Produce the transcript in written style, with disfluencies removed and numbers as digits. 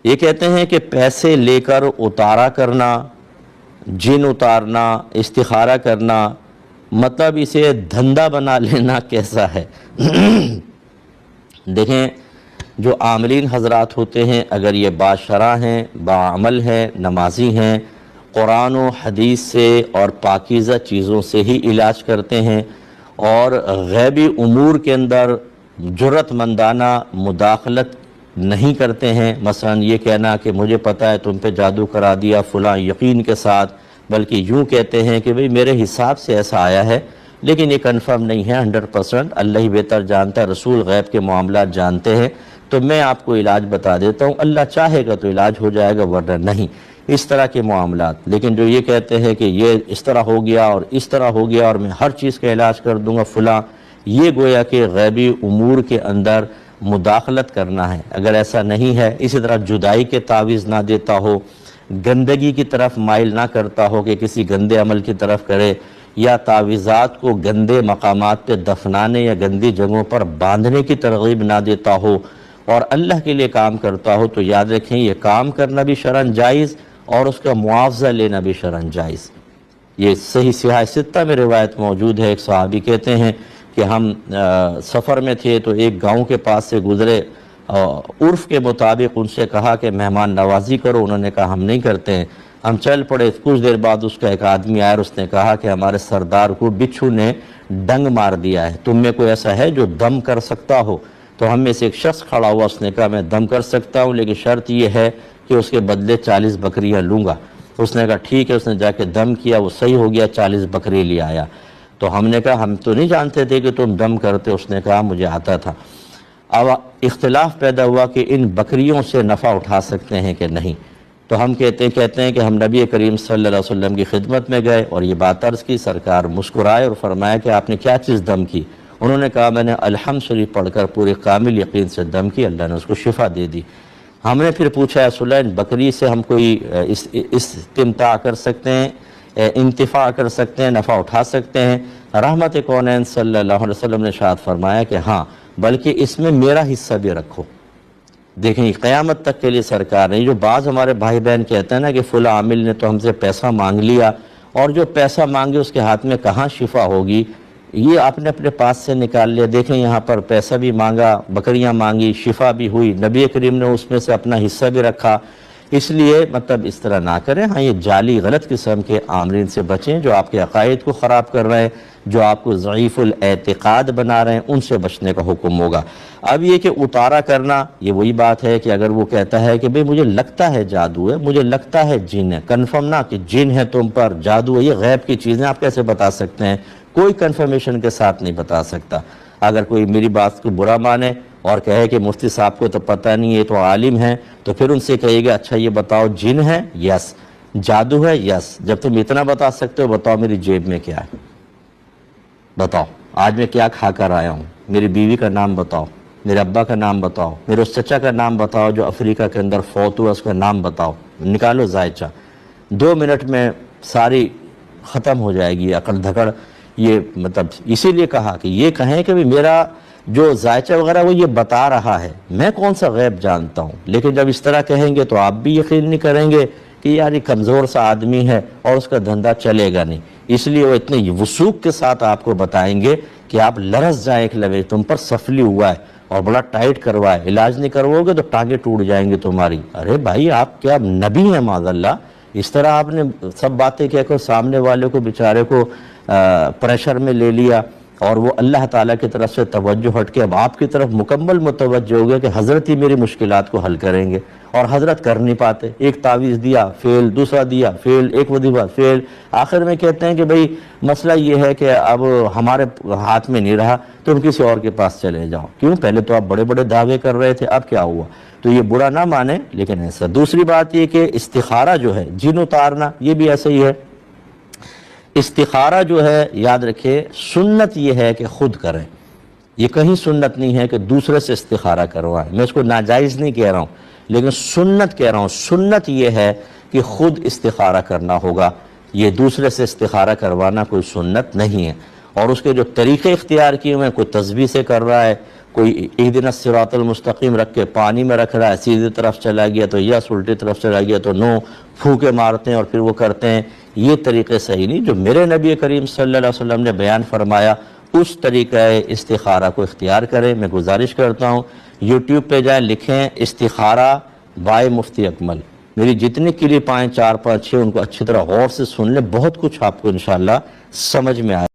یہ کہتے ہیں کہ پیسے لے کر اتارا کرنا، جن اتارنا، استخارہ کرنا، مطلب اسے دھندا بنا لینا کیسا ہے؟ دیکھیں، جو عاملین حضرات ہوتے ہیں اگر یہ باشرع ہیں، باعمل ہیں، نمازی ہیں، قرآن و حدیث سے اور پاکیزہ چیزوں سے ہی علاج کرتے ہیں اور غیبی امور کے اندر جرأت مندانہ مداخلت نہیں کرتے ہیں، مثلا یہ کہنا کہ مجھے پتہ ہے تم پہ جادو کرا دیا فلاں یقین کے ساتھ، بلکہ یوں کہتے ہیں کہ بھئی میرے حساب سے ایسا آیا ہے لیکن یہ کنفرم نہیں ہے 100%، اللہ ہی بہتر جانتا ہے، رسول غیب کے معاملات جانتے ہیں، تو میں آپ کو علاج بتا دیتا ہوں، اللہ چاہے گا تو علاج ہو جائے گا ورنہ نہیں، اس طرح کے معاملات۔ لیکن جو یہ کہتے ہیں کہ یہ اس طرح ہو گیا اور اس طرح ہو گیا اور میں ہر چیز کا علاج کر دوں گا فلاں، یہ گویا کہ غیبی امور کے اندر مداخلت کرنا ہے۔ اگر ایسا نہیں ہے، اسی طرح جدائی کے تعویذ نہ دیتا ہو، گندگی کی طرف مائل نہ کرتا ہو کہ کسی گندے عمل کی طرف کرے، یا تعویذات کو گندے مقامات پہ دفنانے یا گندی جگہوں پر باندھنے کی ترغیب نہ دیتا ہو اور اللہ کے لیے کام کرتا ہو، تو یاد رکھیں یہ کام کرنا بھی شرعاً جائز اور اس کا معاوضہ لینا بھی شرعاً جائز۔ یہ صحیح صحاح ستہ میں روایت موجود ہے، ایک صحابی کہتے ہیں کہ ہم سفر میں تھے تو ایک گاؤں کے پاس سے گزرے، عرف کے مطابق ان سے کہا کہ مہمان نوازی کرو، انہوں نے کہا ہم نہیں کرتے ہیں، ہم چل پڑے۔ کچھ دیر بعد اس کا ایک آدمی آیا اور اس نے کہا کہ ہمارے سردار کو بچھو نے ڈنگ مار دیا ہے، تم میں کوئی ایسا ہے جو دم کر سکتا ہو؟ تو ہم میں سے ایک شخص کھڑا ہوا، اس نے کہا میں دم کر سکتا ہوں لیکن شرط یہ ہے کہ اس کے بدلے 40 بکریاں لوں گا۔ اس نے کہا ٹھیک ہے، اس نے جا کے دم کیا، وہ صحیح ہو گیا، 40 بکری لے آیا۔ تو ہم نے کہا ہم تو نہیں جانتے تھے کہ تم دم کرتے، اس نے کہا مجھے آتا تھا۔ اب اختلاف پیدا ہوا کہ ان بکریوں سے نفع اٹھا سکتے ہیں کہ نہیں، تو ہم کہتے ہیں کہ ہم نبی کریم صلی اللہ علیہ وسلم کی خدمت میں گئے اور یہ بات عرض کی، سرکار مسکرائے اور فرمایا کہ آپ نے کیا چیز دم کی؟ انہوں نے کہا میں نے الحمد شریف پڑھ کر پورے کامل یقین سے دم کی، اللہ نے اس کو شفا دے دی۔ ہم نے پھر پوچھا رسول اللہ بکری سے ہم کوئی استمتاع کر سکتے ہیں، انتفاع کر سکتے ہیں، نفع اٹھا سکتے ہیں؟ رحمت کونین صلی اللہ علیہ وسلم نے ارشاد فرمایا کہ ہاں، بلکہ اس میں میرا حصہ بھی رکھو۔ دیکھیں قیامت تک کے لیے سرکار نے، جو بعض ہمارے بھائی بہن کہتے ہیں نا کہ فلاں عامل نے تو ہم سے پیسہ مانگ لیا، اور جو پیسہ مانگے اس کے ہاتھ میں کہاں شفا ہوگی، یہ آپ نے اپنے پاس سے نکال لیا۔ دیکھیں یہاں پر پیسہ بھی مانگا، بکریاں مانگی، شفا بھی ہوئی، نبی کریم نے اس میں سے اپنا حصہ بھی رکھا۔ اس لیے مطلب اس طرح نہ کریں، ہاں یہ جعلی غلط قسم کے عاملین سے بچیں جو آپ کے عقائد کو خراب کر رہے ہیں، جو آپ کو ضعیف الاعتقاد بنا رہے ہیں، ان سے بچنے کا حکم ہوگا۔ اب یہ کہ اتارا کرنا، یہ وہی بات ہے کہ اگر وہ کہتا ہے کہ بھئی مجھے لگتا ہے جادو ہے، مجھے لگتا ہے جن ہے، کنفرم نہ کہ جن ہے تم پر، جادو ہے، یہ غیب کی چیزیں آپ کیسے بتا سکتے ہیں؟ کوئی کنفرمیشن کے ساتھ نہیں بتا سکتا۔ اگر کوئی میری بات کو برا مانے اور کہے کہ مفتی صاحب کو تو پتہ نہیں، یہ تو عالم ہیں، تو پھر ان سے کہے گا اچھا یہ بتاؤ جن ہے؟ یس۔ جادو ہے؟ یس۔ جب تم اتنا بتا سکتے ہو بتاؤ میری جیب میں کیا ہے، بتاؤ آج میں کیا کھا کر آیا ہوں، میری بیوی کا نام بتاؤ، میرے ابا کا نام بتاؤ، میرے اس چچا کا نام بتاؤ جو افریقہ کے اندر فوت ہوا، اس کا نام بتاؤ، نکالو زائچہ۔ 2 منٹ میں ساری ختم ہو جائے گی عقل دھکڑ۔ یہ مطلب اسی لیے کہا کہ یہ کہیں کہ میرا جو ذائچہ وغیرہ وہ یہ بتا رہا ہے، میں کون سا غیب جانتا ہوں۔ لیکن جب اس طرح کہیں گے تو آپ بھی یقین نہیں کریں گے کہ یار یہ کمزور سا آدمی ہے اور اس کا دھندا چلے گا نہیں۔ اس لیے وہ اتنے وثوق کے ساتھ آپ کو بتائیں گے کہ آپ لرز جائیں ایک لمحے، تم پر سفلی ہوا ہے اور بڑا ٹائٹ کروائے، علاج نہیں کرواؤ گے تو ٹانگیں ٹوٹ جائیں گے تمہاری۔ ارے بھائی آپ کیا نبی ہیں معاذ اللہ؟ اس طرح آپ نے سب باتیں کہہ کر سامنے والے کو بیچارے کو پریشر میں لے لیا، اور وہ اللہ تعالیٰ کی طرف سے توجہ ہٹ کے اب آپ کی طرف مکمل متوجہ ہو گیا کہ حضرت ہی میری مشکلات کو حل کریں گے، اور حضرت کر نہیں پاتے۔ ایک تعویذ دیا فیل، دوسرا دیا فیل، ایک وظیفہ فیل، آخر میں کہتے ہیں کہ بھئی مسئلہ یہ ہے کہ اب ہمارے ہاتھ میں نہیں رہا، تم کسی اور کے پاس چلے جاؤ۔ کیوں؟ پہلے تو آپ بڑے بڑے دعوے کر رہے تھے، اب کیا ہوا؟ تو یہ برا نہ مانے لیکن ایسا۔ دوسری بات یہ کہ استخارہ جو ہے، جن اتارنا، یہ بھی ایسا ہی ہے۔ استخارہ جو ہے یاد رکھے سنت یہ ہے کہ خود کریں، یہ کہیں سنت نہیں ہے کہ دوسرے سے استخارہ کروائیں۔ میں اس کو ناجائز نہیں کہہ رہا ہوں لیکن سنت کہہ رہا ہوں۔ سنت یہ ہے کہ خود استخارہ کرنا ہوگا، یہ دوسرے سے استخارہ کروانا کوئی سنت نہیں ہے۔ اور اس کے جو طریقے اختیار کیے ہوئے ہیں، کوئی تسبیح سے کر رہا ہے، کوئی اہدنا الصراط المستقیم رکھ کے پانی میں رکھ رہا ہے، سیدھی طرف چلا گیا تو یس، الٹی طرف چلا گیا تو نو، پھونکے مارتے ہیں اور پھر وہ کرتے ہیں، یہ طریقے صحیح نہیں۔ جو میرے نبی کریم صلی اللہ علیہ وسلم نے بیان فرمایا اس طریقہ استخارہ کو اختیار کریں۔ میں گزارش کرتا ہوں یوٹیوب پہ جائیں، لکھیں استخارہ بائے مفتی اکمل، میری جتنی کلپ آئیں 4 5 6 ان کو اچھی طرح غور سے سن لیں، بہت کچھ آپ کو انشاءاللہ سمجھ میں آئے۔